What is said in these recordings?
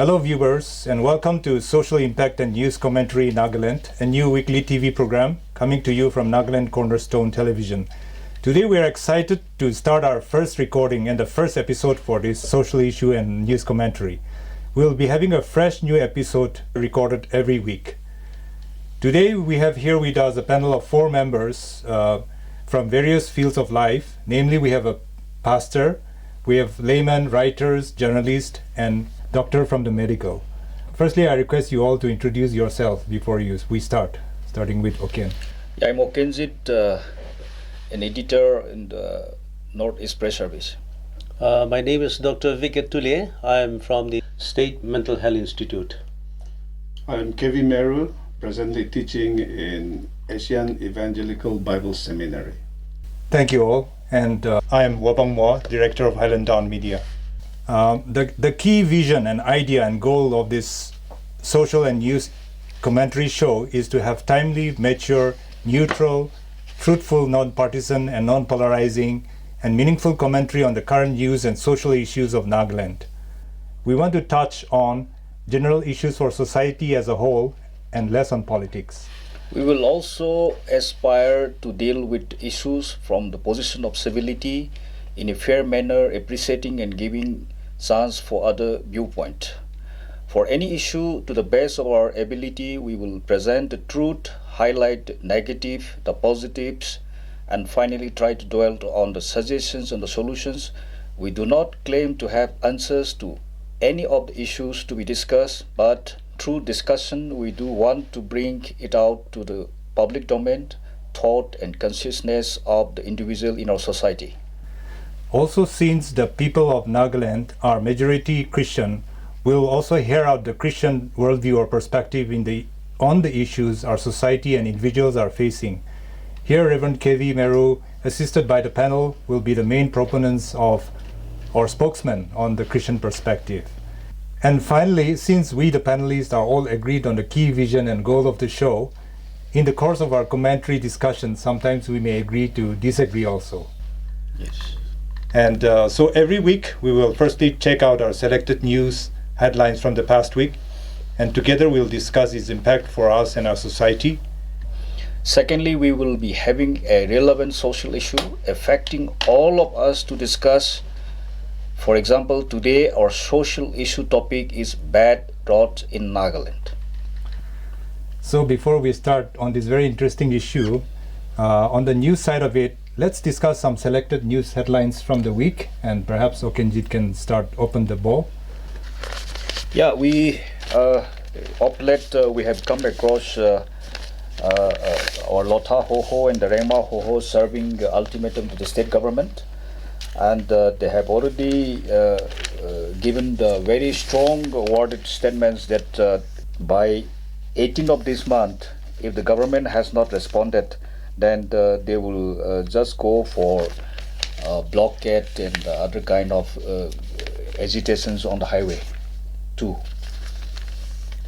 Hello viewers, and welcome to Social Impact and News Commentary in Nagaland, a new weekly TV program coming to you from Nagaland Cornerstone Television. Today we are excited to start our first recording and the first episode for this social issue and news commentary. We'll be having a fresh new episode recorded every week. Today we have here with us a panel of 4 members from various fields of life. Namely, we have a pastor, we have laymen, writers, journalists, and doctor from the medical. Firstly, I request you all to introduce yourself before we start, starting with Oken. Yeah, I'm Okenjit, an editor in the Northeast Press Service. My name is Dr. Viket Tule. I'm from the State Mental Health Institute. I'm Kevi Meru, presently teaching in Asian Evangelical Bible Seminary. Thank you all. And I am Wabang Moa, Director of Highland Dawn Media. The key vision and idea and goal of this social and news commentary show is to have timely, mature, neutral, truthful, non-partisan and non-polarizing and meaningful commentary on the current news and social issues of Nagaland. We want to touch on general issues for society as a whole and less on politics. We will also aspire to deal with issues from the position of civility in a fair manner, appreciating and giving chance for other viewpoint. For any issue, to the best of our ability, we will present the truth, highlight the negative, the positives, and finally try to dwell on the suggestions and the solutions. We do not claim to have answers to any of the issues to be discussed, but through discussion, we do want to bring it out to the public domain, thought and consciousness of the individual in our society. Also, since the people of Nagaland are majority Christian, we will also hear out the Christian worldview or perspective on the issues our society and individuals are facing. Here, Reverend Kevi Meru, assisted by the panel, will be the main proponents of or spokesman on the Christian perspective. And finally, since we, the panelists, are all agreed on the key vision and goal of the show, in the course of our commentary discussion, sometimes we may agree to disagree also. Yes. And so every week, we will firstly check out our selected news headlines from the past week, and together we'll discuss its impact for us and our society. Secondly, we will be having a relevant social issue affecting all of us to discuss. For example, today our social issue topic is bad roads in Nagaland. So before we start on this very interesting issue, on the news side of it, let's discuss some selected news headlines from the week, and perhaps Okenjit can open the ball. Yeah, we have come across our Lota Hoho and the Rema Hoho serving ultimatum to the state government. And they have already given the very strong worded statements that by 18th of this month, if the government has not responded, then they will just go for blockade and other kind of agitations on the highway too.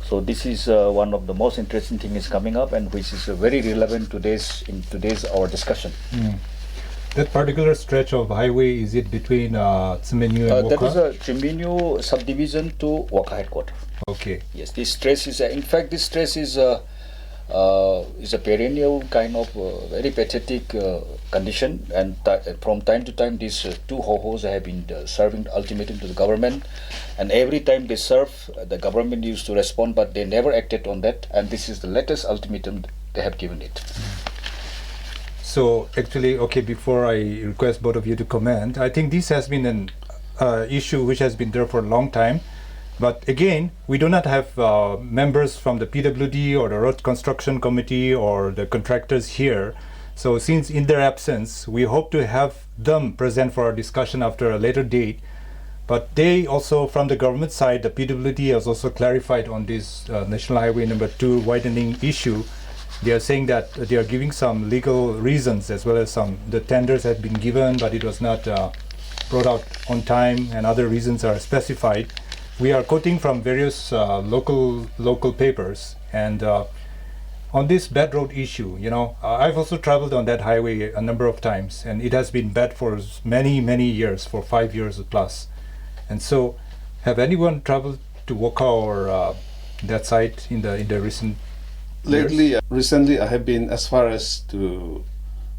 So this is one of the most interesting things coming up, and which is very relevant in today's our discussion. That particular stretch of highway, is it between Tsimenyu and Waka? That is a Tsimenyu subdivision to Waka headquarters. Okay. Yes, this stress is, in fact, this stress is a perennial kind of very pathetic condition, and from time to time these 2 Hohos have been serving ultimatum to the government, and every time they serve, the government used to respond, but they never acted on that, and this is the latest ultimatum they have given it. So actually, okay, before I request both of you to comment, I think this has been an issue which has been there for a long time. But again, we do not have members from the PWD or the Road Construction Committee or the contractors here. So since in their absence, we hope to have them present for our discussion after a later date. But they also, from the government side, the PWD has also clarified on this National Highway number 2 widening issue. They are saying that they are giving some legal reasons, as well as the tenders had been given, but it was not brought out on time, and other reasons are specified. We are quoting from various local papers, and on this bad road issue, I've also traveled on that highway a number of times, and it has been bad for many years, for 5 years plus. And so, have anyone traveled to Woka or that side in the recent years? Recently, I have been as far as to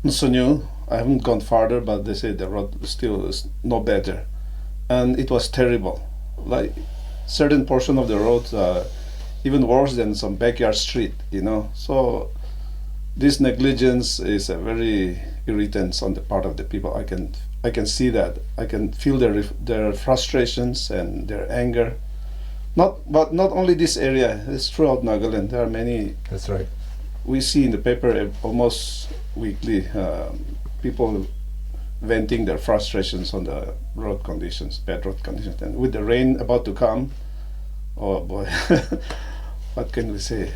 Nsunyu. I haven't gone farther, but they say the road still is no better, and it was terrible. Like certain portion of the roads, even worse than some backyard street. So this negligence is a very irritant on the part of the people. I can see that. I can feel their frustrations and their anger. Not only this area. It's throughout Nagaland. There are many. That's right. We see in the paper almost weekly people venting their frustrations on the road conditions, bad road conditions, and with the rain about to come. Oh boy, what can we say?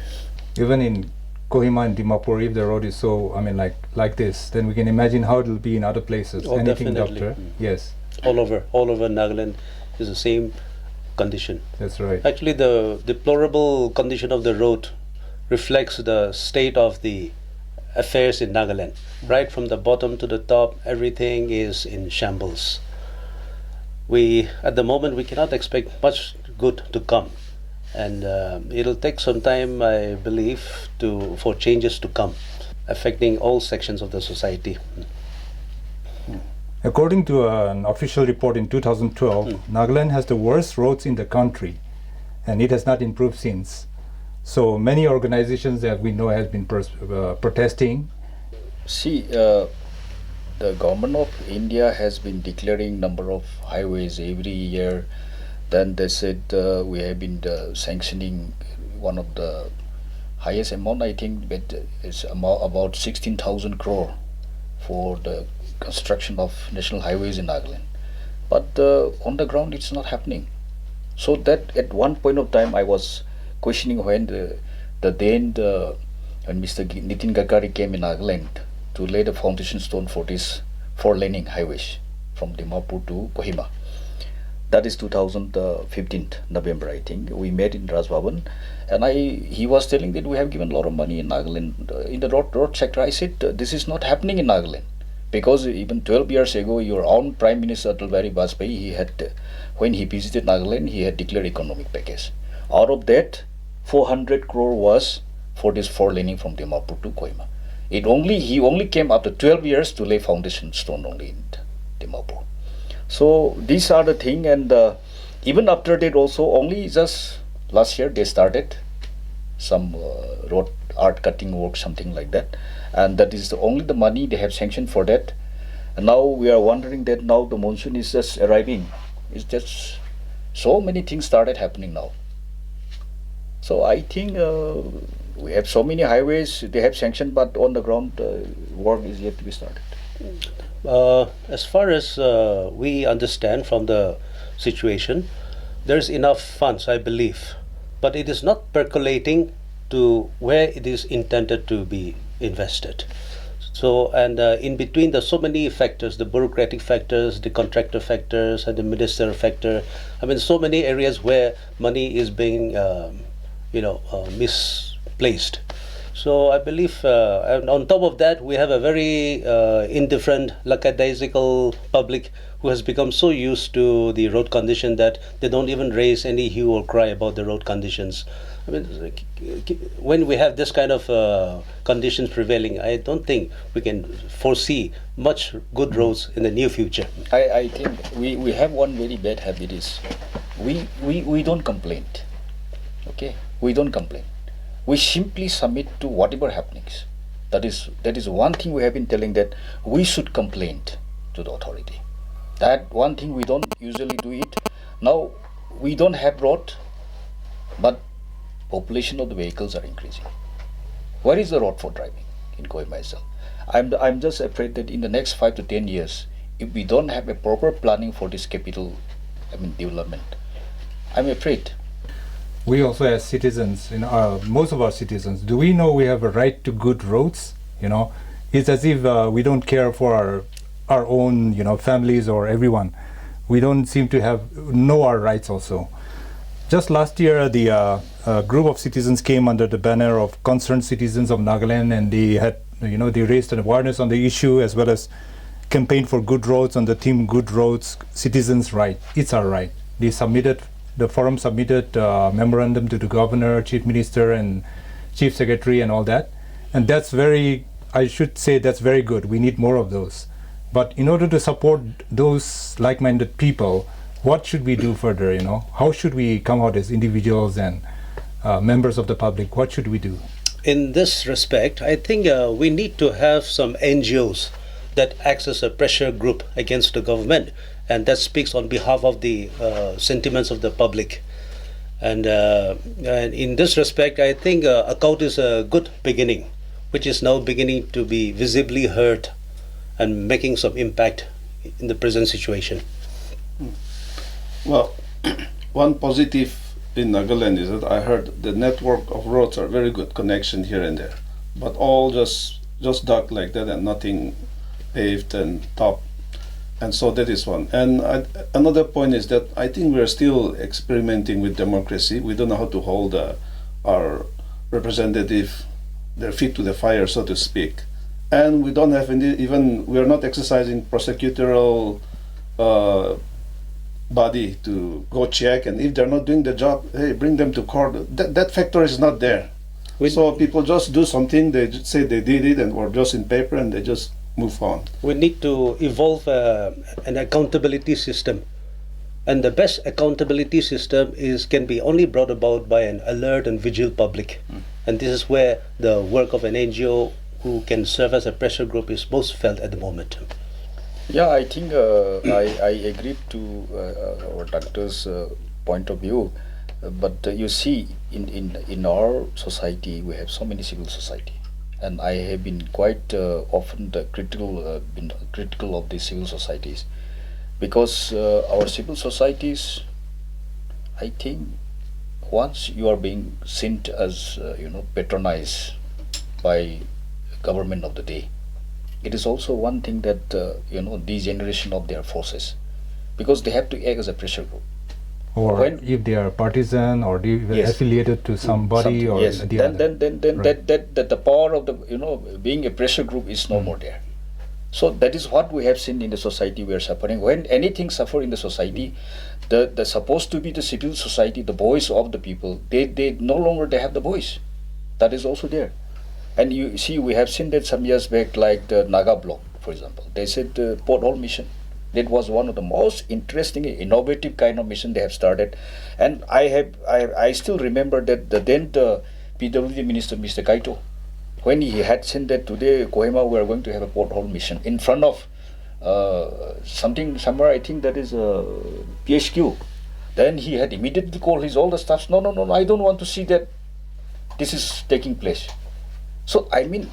Even in Kohima and Dimapur, if the road is so, like this, then we can imagine how it will be in other places. Oh, Anything, definitely. Doctor? Yes. All over Nagaland is the same condition. That's right. Actually, the deplorable condition of the road reflects the state of the affairs in Nagaland. Right from the bottom to the top, everything is in shambles. At the moment, we cannot expect much good to come, and it'll take some time, I believe, for changes to come, affecting all sections of the society. According to an official report in 2012, Nagaland has the worst roads in the country, and it has not improved since. So many organizations that we know has been protesting. See, the government of India has been declaring number of highways every year. Then they said we have been sanctioning one of the highest amount, I think, but it's about 16,000 crore for the construction of national highways in Nagaland. But on the ground, it's not happening. So that at one point of time, I was questioning when when Mr. Nitin Gadkari came in Nagaland to lay the foundation stone for this 4-laning highways from Dimapur to Kohima. That is 2015 November, I think. We met in Raj Bhavan, and he was telling that we have given a lot of money in Nagaland in the road sector. I said this is not happening in Nagaland, because even 12 years ago, your own Prime Minister Atal Bihari Vajpayee, when he visited Nagaland, he had declared economic package. Out of that, 400 crore was for this 4-laning from Dimapur to Kohima. He only came after 12 years to lay foundation stone only in Dimapur. So these are the thing, and even after that also, only just last year they started some road art cutting work, something like that, and that is only the money they have sanctioned for that. And now we are wondering that now the monsoon is just arriving. It's just so many things started happening now. So I think we have so many highways they have sanctioned, but on the ground work is yet to be started. As far as we understand from the situation, there's enough funds, I believe, but it is not percolating to where it is intended to be invested. So, and in between, there's so many factors: the bureaucratic factors, the contractor factors, and the ministerial factor. I mean, so many areas where money is being, misplaced. So I believe, and on top of that, we have a very indifferent, lackadaisical public who has become so used to the road condition that they don't even raise any hue or cry about the road conditions. I mean, when we have this kind of conditions prevailing, I don't think we can foresee much good roads in the near future. I think we have one very bad habit is we don't complain. Okay, we don't complain. We simply submit to whatever happenings. That is one thing we have been telling, that we should complain to the authority. That one thing we don't usually do it. Now we don't have road, but population of the vehicles are increasing. Where is the road for driving in Kohima itself? I'm just afraid that in the next 5 to 10 years, if we don't have a proper planning for this capital, development, I'm afraid. We also as citizens, most of our citizens, do we know we have a right to good roads? It's as if we don't care for our own, families or everyone. We don't seem to know our rights also. Just last year, the group of citizens came under the banner of Concerned Citizens of Nagaland, and they had, they raised an awareness on the issue as well as campaigned for good roads on the theme Good Roads, Citizens' Right. It's our right. They submitted the forum submitted memorandum to the governor, chief minister, and chief secretary, and all that. And that's I should say that's very good. We need more of those. But in order to support those like-minded people, what should we do further? How should we come out as individuals and members of the public? What should we do? In this respect, I think we need to have some NGOs that acts as a pressure group against the government, and that speaks on behalf of the sentiments of the public. And in this respect, I think ACOUT is a good beginning, which is now beginning to be visibly heard and making some impact in the present situation. Well, one positive in Nagaland is that I heard the network of roads are very good, connection here and there, but all just dug like that and nothing paved and top. And so that is one. And another point is that I think we're still experimenting with democracy. We don't know how to hold our representative, their feet to the fire, so to speak. And we don't have we're not exercising prosecutorial body to go check, and if they're not doing the job, hey, bring them to court. That factor is not there. So people just do something, they just say they did it, and or just in paper, and they just move on. We need to evolve an accountability system, and the best accountability system can be only brought about by an alert and vigilant public. And this is where the work of an NGO who can serve as a pressure group is most felt at the moment. Yeah, I think I agree to our doctor's point of view, but you see, in our society we have so many civil society, and I have been quite often critical of the civil societies, because our civil societies, I think, once you are being seen as patronized by government of the day, it is also one thing that degeneration of their forces, because they have to act as a pressure group. Or if they are partisan or Yes. affiliated to somebody or yes, the then other. Right. that the power of the being a pressure group is no more there. So that is what we have seen in the society we are suffering. When anything suffer in the society, the supposed to be the civil society, the voice of the people, they no longer they have the voice. That is also there. And you see, we have seen that some years back, like the Naga block, for example. They said the porthole mission. That was one of the most interesting, innovative kind of mission they have started. And I still remember that then the PWD minister, Mr. Kaito, when he had said that today Kohima we are going to have a porthole mission in front of somewhere, I think that is PHQ. Then he had immediately called all the staffs. No, I don't want to see that this is taking place. So I mean,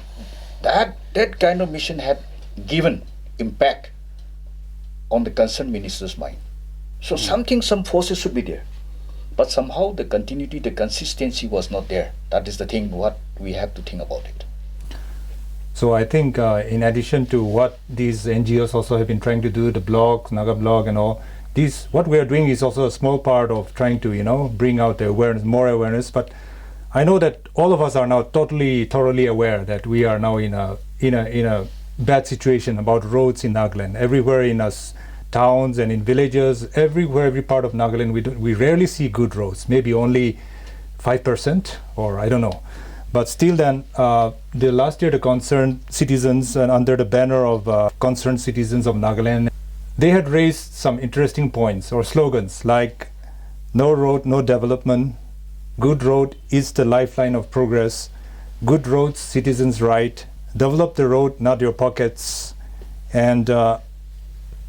that kind of mission had given impact on the concerned minister's mind. So some forces should be there, but somehow the continuity, the consistency was not there. That is the thing what we have to think about it. So I think in addition to what these NGOs also have been trying to do, the blogs, Naga blog and all, what we are doing is also a small part of trying to bring out the awareness, more awareness. But I know that all of us are now thoroughly aware that we are now in a bad situation about roads in Nagaland. Everywhere in us towns and in villages, every part of Nagaland, we rarely see good roads. Maybe only 5%, or I don't know. But still, then the last year, the concerned citizens, and under the banner of concerned citizens of Nagaland, they had raised some interesting points or slogans like "No road, no development." Good road is the lifeline of progress. Good roads, citizens' right. Develop the road, not your pockets. And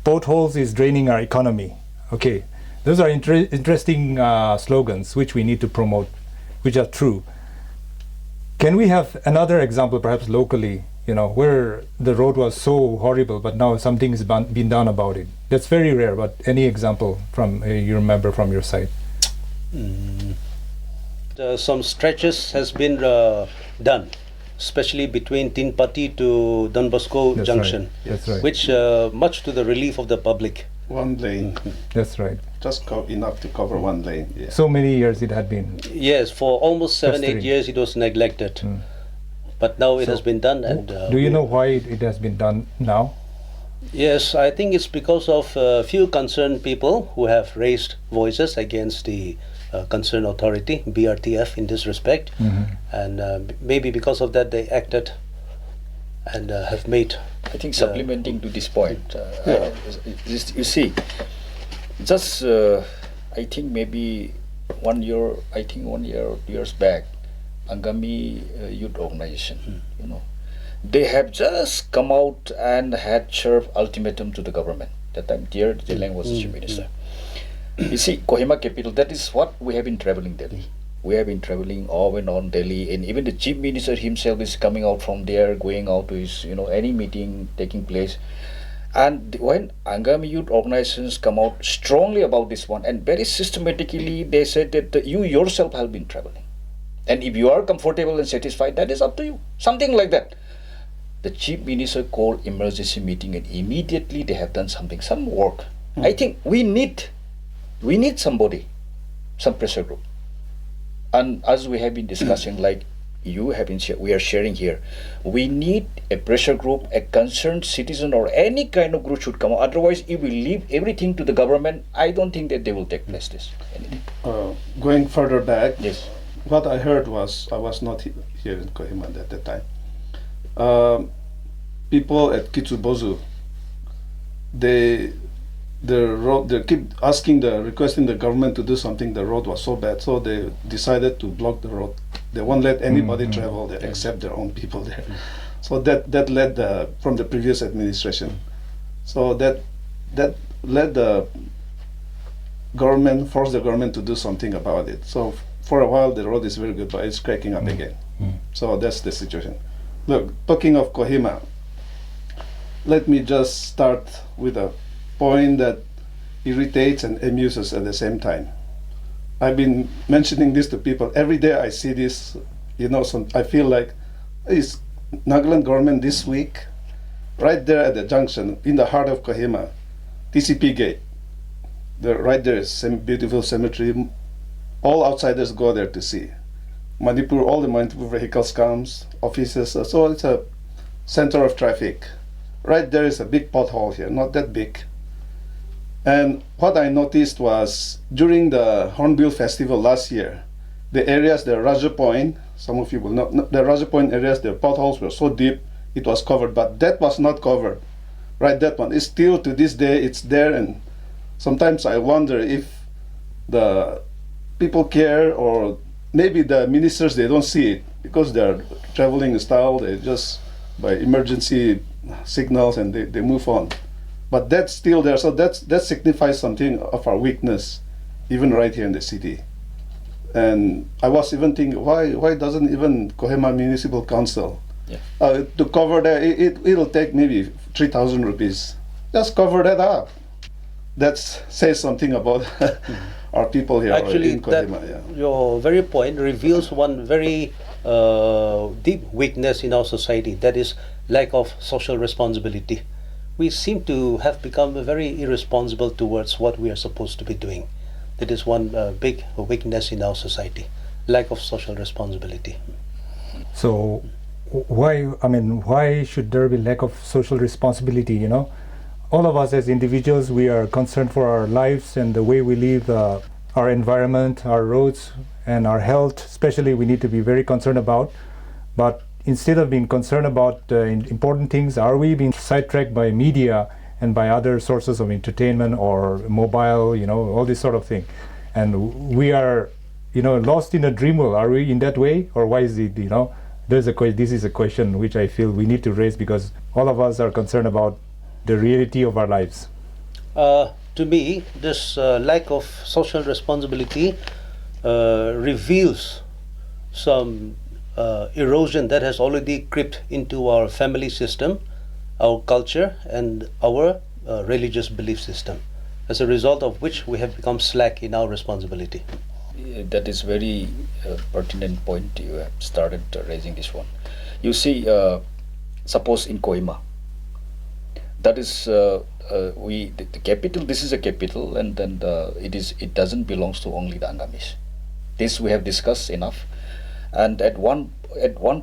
potholes is draining our economy. Okay, those are interesting slogans which we need to promote, which are true. Can we have another example, perhaps locally, where the road was so horrible, but now something has been done about it? That's very rare, but any example from you remember from your side? Some stretches has been done, especially between Tinpati to Don Bosco That's Junction, right. That's right. which much to the relief of the public. One lane, That's right. just enough to cover one lane. Yeah. So many years it had been. Yes, for almost 7-8 Pestering. years it was neglected, but now it has been done. And Do you know why it has been done now? Yes, I think it's because of a few concerned people who have raised voices against the concerned authority, BRTF, in this respect. And maybe because of that, they acted and have made. I think supplementing to this point, Yeah. you see, just I think maybe 1 year or 2 years back, Angami Youth Organization, they have just come out and had served ultimatum to the government. That time, dear Delang was the chief minister. You see, Kohima capital, that is what we have been traveling Delhi. We have been traveling off and on Delhi, and even the chief minister himself is coming out from there, going out to his, any meeting taking place. And when Angami youth organizations come out strongly about this one, and very systematically they said that you yourself have been traveling. And if you are comfortable and satisfied, that is up to you. Something like that. The chief minister called emergency meeting, and immediately they have done something, some work. I think we need somebody, some pressure group. And as we have been discussing, like you have been, we are sharing here, we need a pressure group, a concerned citizen or any kind of group should come out. Otherwise, if we leave everything to the government, I don't think that they will take place this. Anything. Going further back, Yes. what I heard was, I was not here in Kohima at that time. People at Kitsubozu, they keep requesting the government to do something. The road was so bad, so they decided to block the road. They won't let anybody travel there except their own people there. So that led from the previous administration. So that led the government, forced the government to do something about it. So for a while the road is very good, but it's cracking up again. So that's the situation. Look, talking of Kohima, let me just start with a point that irritates and amuses at the same time. I've been mentioning this to people. Every day I see this, I feel like, is Nagaland government this week, right there at the junction, in the heart of Kohima, TCP gate. Right there is some beautiful cemetery. All outsiders go there to see. Manipur, all the Manipur vehicles comes, offices, so it's a center of traffic. Right there is a big pothole here, not that big. And what I noticed was during the Hornbill Festival last year, the areas, the Raja Point, some of you will know, the Raja Point areas, the potholes were so deep, it was covered, but that was not covered. Right, that one is still to this day, it's there, and sometimes I wonder if the people care, or maybe the ministers, they don't see it because they're traveling in style, they just by emergency signals and they move on. But that's still there, so that signifies something of our weakness, even right here in the city. And I was even thinking, why doesn't even Kohima Municipal Council to cover that? It'll take maybe 3,000 rupees. Just cover that up. That says something about our people here. Actually, in Kohima. your very point reveals one very deep weakness in our society, that is lack of social responsibility. We seem to have become very irresponsible towards what we are supposed to be doing. That is one big weakness in our society, lack of social responsibility. So why should there be lack of social responsibility? All of us as individuals, we are concerned for our lives and the way we live, our environment, our roads, and our health especially we need to be very concerned about. But instead of being concerned about important things, are we being sidetracked by media and by other sources of entertainment or mobile, all this sort of thing? And we are, lost in a dream world. Are we in that way? Or why is it, this is a question which I feel we need to raise, because all of us are concerned about the reality of our lives. To me, this lack of social responsibility reveals some erosion that has already crept into our family system, our culture, and our religious belief system, as a result of which we have become slack in our responsibility. That is very pertinent point. You have started raising this one. You see, suppose in Kohima, that is the capital. This is a capital, and then it doesn't belongs to only the Angamis. This we have discussed enough, and at one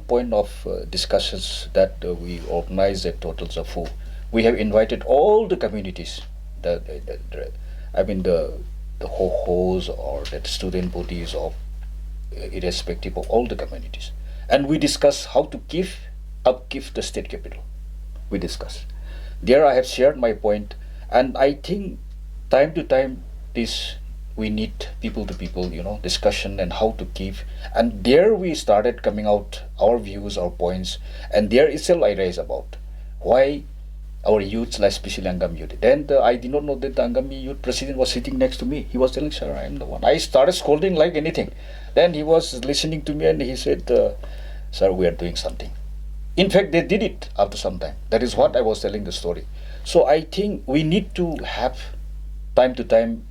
point of discussions that we organized at Total Zafu, We have invited all the communities, the ho-hos or the student bodies of irrespective of all the communities, and we discuss how to upkeep the state capital. We discuss. There I have shared my point, and I think time to time this we need people to people, discussion and how to keep. And there we started coming out our views, our points, and there itself I raise about why our youths, like especially Angam youth. Then I did not know that the Angami youth president was sitting next to me. He was telling, "Sir, I am the one." I started scolding like anything. Then he was listening to me and he said, "Sir, we are doing something." In fact, they did it after some time. That is what I was telling the story. So I think we need to have time to time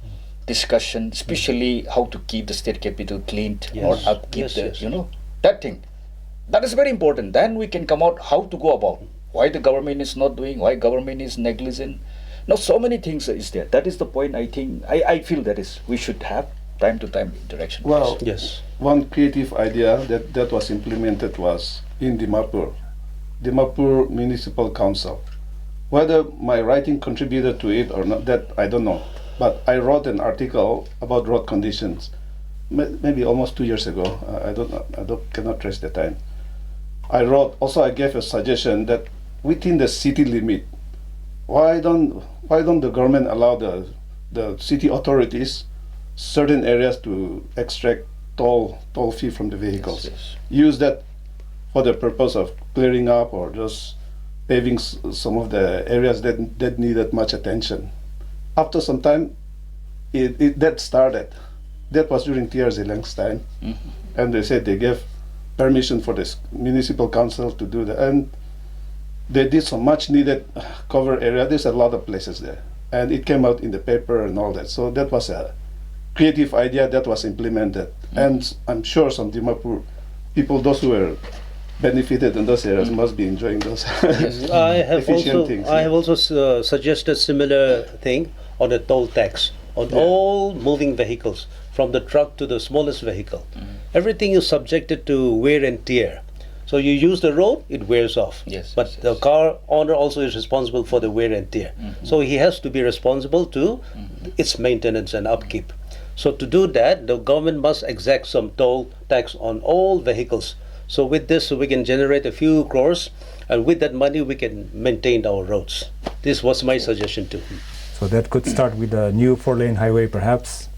discussion, especially how to keep the state capital cleaned or upkeep that thing. That is very important. Then we can come out how to go about. Why the government is not doing, why government is negligent. Now so many things is there. That is the point I think, I feel that is, we should have time to time interaction. Well, Yes. one creative idea that was implemented was in Dimapur Municipal Council. Whether my writing contributed to it or not, that I don't know. But I wrote an article about road conditions, maybe almost 2 years ago. Cannot trace the time. I gave a suggestion that within the city limit, why don't the government allow the city authorities certain areas to extract toll fee from the vehicles? Yes. Use that for the purpose of clearing up or just paving some of the areas that needed much attention. After some time, that started. That was during T.R. Zilang's time, and they said they gave permission for this municipal council to do that, and they did some much needed cover area. There's a lot of places there, and it came out in the paper and all that. So that was a creative idea that was implemented, and I'm sure some Dimapur people, those who were benefited in those areas, must be enjoying those I have efficient things. I have also suggested similar thing on the toll tax on all moving vehicles, from the truck to the smallest vehicle. Everything is subjected to wear and tear. So you use the road, it wears off. Yes, but yes, the yes. car owner also is responsible for the wear and tear. So he has to be responsible to its maintenance and upkeep. So to do that, the government must exact some toll tax on all vehicles. So with this, we can generate a few crores, and with that money, we can maintain our roads. This was my suggestion too. So that could start with a new 4-lane highway, perhaps.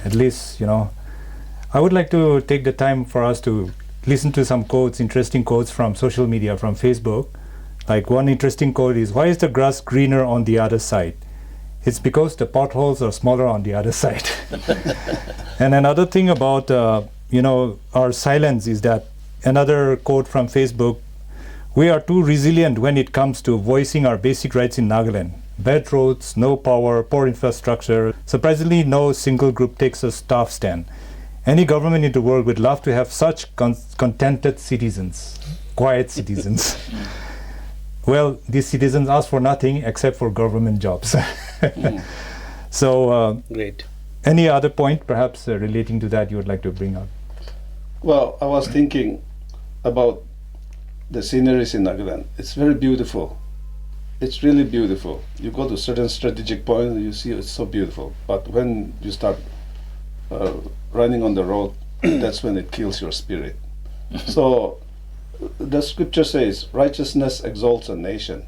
At least, I would like to take the time for us to listen to some quotes, interesting quotes from social media, from Facebook. Like one interesting quote is, "Why is the grass greener on the other side? It's because the potholes are smaller on the other side." And another thing about, our silence is that, another quote from Facebook, "We are too resilient when it comes to voicing our basic rights in Nagaland. Bad roads, no power, poor infrastructure. Surprisingly, no single group takes a tough stand. Any government in the world would love to have such contented citizens, quiet citizens." Well, these citizens ask for nothing except for government jobs. So, Great. any other point perhaps relating to that you would like to bring up? Well, I was thinking about the sceneries in Nagaland. It's very beautiful. It's really beautiful. You go to certain strategic points, you see it's so beautiful. But when you start running on the road, that's when it kills your spirit. So the scripture says, righteousness exalts a nation.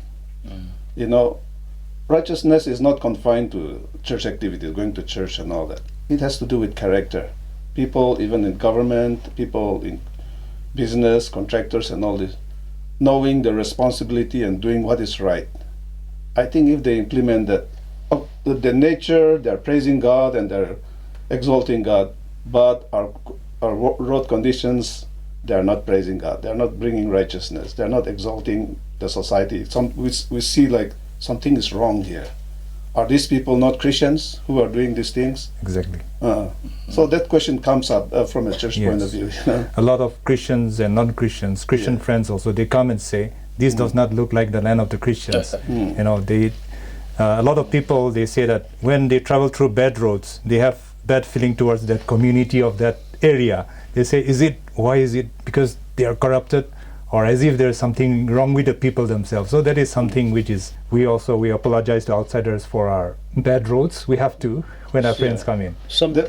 Righteousness is not confined to church activities, going to church and all that. It has to do with character. People, even in government, people in business, contractors and all this, knowing the responsibility and doing what is right. I think if they implement that, the nature, they're praising God and they're exalting God, but our road conditions, they're not praising God. They're not bringing righteousness. They're not exalting the society. We see like something is wrong here. Are these people not Christians who are doing these things? Exactly. So that question comes up from a church point of view. A lot of Christians and non-Christians, Christian friends also, they come and say, this does not look like the land of the Christians. A lot of people, they say that when they travel through bad roads, they have bad feeling towards that community of that area. They say, why is it because they are corrupted, or as if there's something wrong with the people themselves. So that is something which is, we apologize to outsiders for our bad roads. We have to when our friends come in.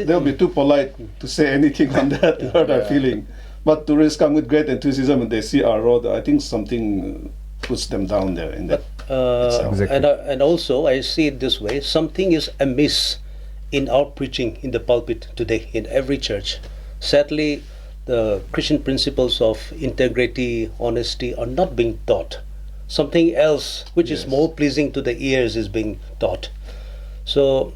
They'll be too polite to say anything on that, what I'm feeling. But tourists come with great enthusiasm and they see our road. I think something puts them down there in that. Exactly. And also, I see it this way: something is amiss in our preaching in the pulpit today in every church. Sadly, the Christian principles of integrity, honesty are not being taught. Something else, which is more pleasing to the ears, is being taught. So,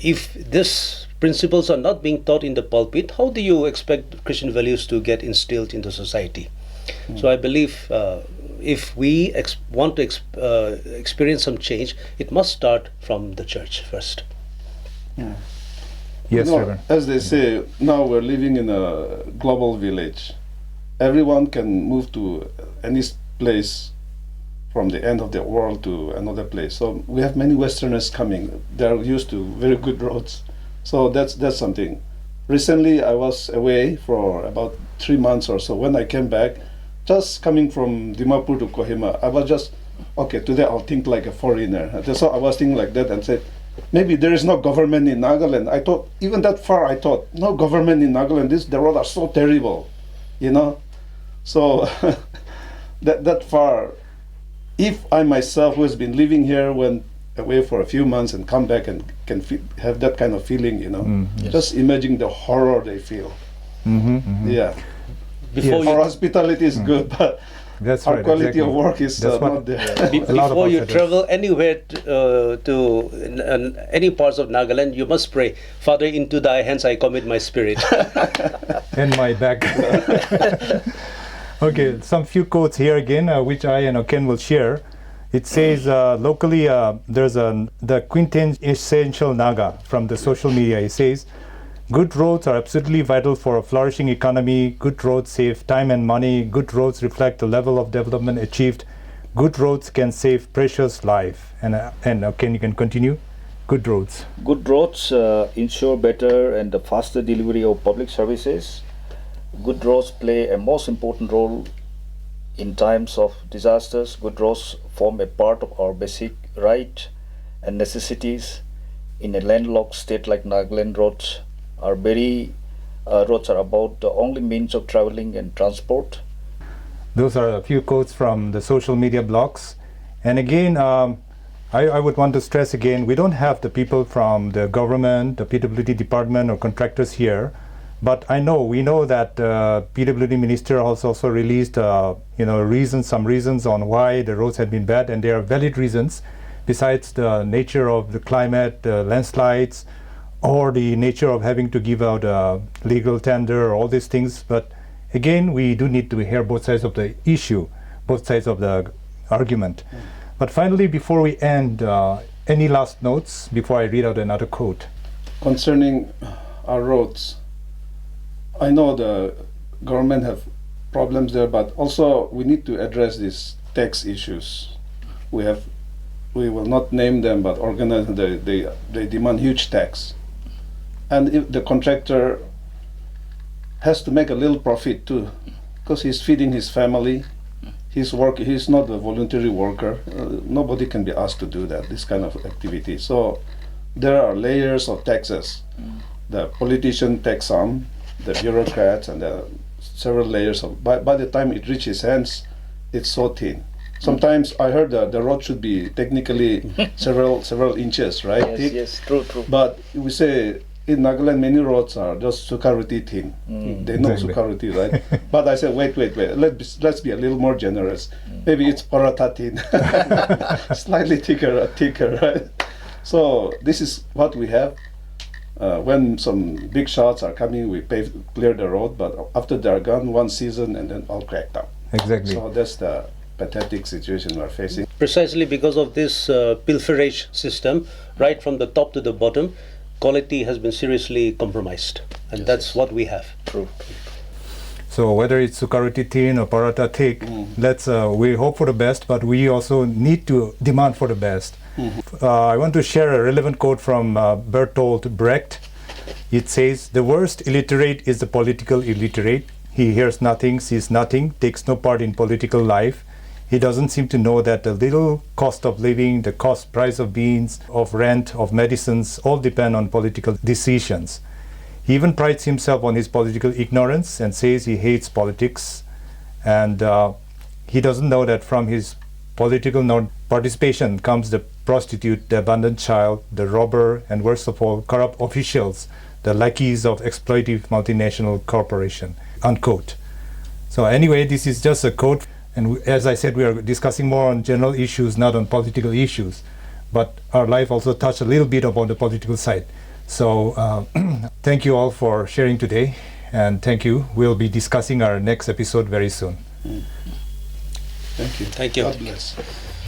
if these principles are not being taught in the pulpit, how do you expect Christian values to get instilled into society? So I believe if we want to experience some change, it must start from the church first. Yes, No, Reverend. as they say, now we're living in a global village. Everyone can move to any place from the end of the world to another place. So we have many Westerners coming. They're used to very good roads. So that's something. Recently, I was away for about 3 months or so. When I came back, just coming from Dimapur to Kohima, I was just, okay, today I'll think like a foreigner. So I was thinking like that and said, maybe there is no government in Nagaland. I thought, even that far, I thought, no government in Nagaland. The roads are so terrible, you know. So that far, if I myself, who has been living here, went away for a few months and come back and can have that kind of feeling, you know, just imagine the horror they feel. Yeah. Before Our hospitality is good, but That's our right, quality exactly. of work is That's what- not there. A lot of Before you outsiders. travel anywhere to any parts of Nagaland, you must pray, Father, into thy hands I commit my spirit. And my back. Okay, some few quotes here again, which I and Ken will share. It says locally, there's the quintessential Naga from the social media. It says, good roads are absolutely vital for a flourishing economy. Good roads save time and money. Good roads reflect the level of development achieved. Good roads can save precious life. And Ken, you can continue. Good roads. Good roads ensure better and faster delivery of public services. Good roads play a most important role in times of disasters. Good roads form a part of our basic right and necessities. In a landlocked state like Nagaland, roads are about the only means of traveling and transport. Those are a few quotes from the social media blogs. And again, I would want to stress again, we don't have the people from the government, the PWD department or contractors here. But we know that PWD minister has also released, some reasons on why the roads have been bad, and there are valid reasons, besides the nature of the climate, landslides, or the nature of having to give out a legal tender, all these things. But again, we do need to hear both sides of the issue, both sides of the argument. But finally, before we end, any last notes before I read out another quote? Concerning our roads, I know the government have problems there, but also we need to address these tax issues. We will not name them, but they demand huge tax, and if the contractor has to make a little profit too, because he's feeding his family. He's not a voluntary worker. Nobody can be asked to do that, this kind of activity. So there are layers of taxes. The politician takes some, the bureaucrats, and the several layers of. By the time it reaches his hands, it's so thin. Sometimes I heard that the road should be technically several inches, right? Thick. Yes, true. But we say in Nagaland many roads are just sukaruti thin. They know Exactly. sukaruti, right? But I said, wait. Let's be a little more generous. Maybe it's paratha thin, slightly thicker, right? So this is what we have. When some big shots are coming, we clear the road, but after they're gone, one season and then all cracked up. Exactly. So that's the pathetic situation we're facing. Precisely because of this pilferage system, right from the top to the bottom, quality has been seriously compromised. And that's what we have. True. So whether it's sukaruti thin or paratha thick, we hope for the best, but we also need to demand for the best. I want to share a relevant quote from Bertolt Brecht. It says, "The worst illiterate is the political illiterate. He hears nothing, sees nothing, takes no part in political life. He doesn't seem to know that the little cost of living, the cost price of beans, of rent, of medicines, all depend on political decisions. He even prides himself on his political ignorance and says he hates politics. And he doesn't know that from his political non-participation comes the prostitute, the abandoned child, the robber, and worst of all, corrupt officials, the lackeys of exploitive multinational corporation, unquote. So anyway, this is just a quote. And as I said, we are discussing more on general issues, not on political issues. But our life also touched a little bit upon the political side. So thank you all for sharing today. And thank you. We'll be discussing our next episode very soon. Thank you. Thank you. God bless.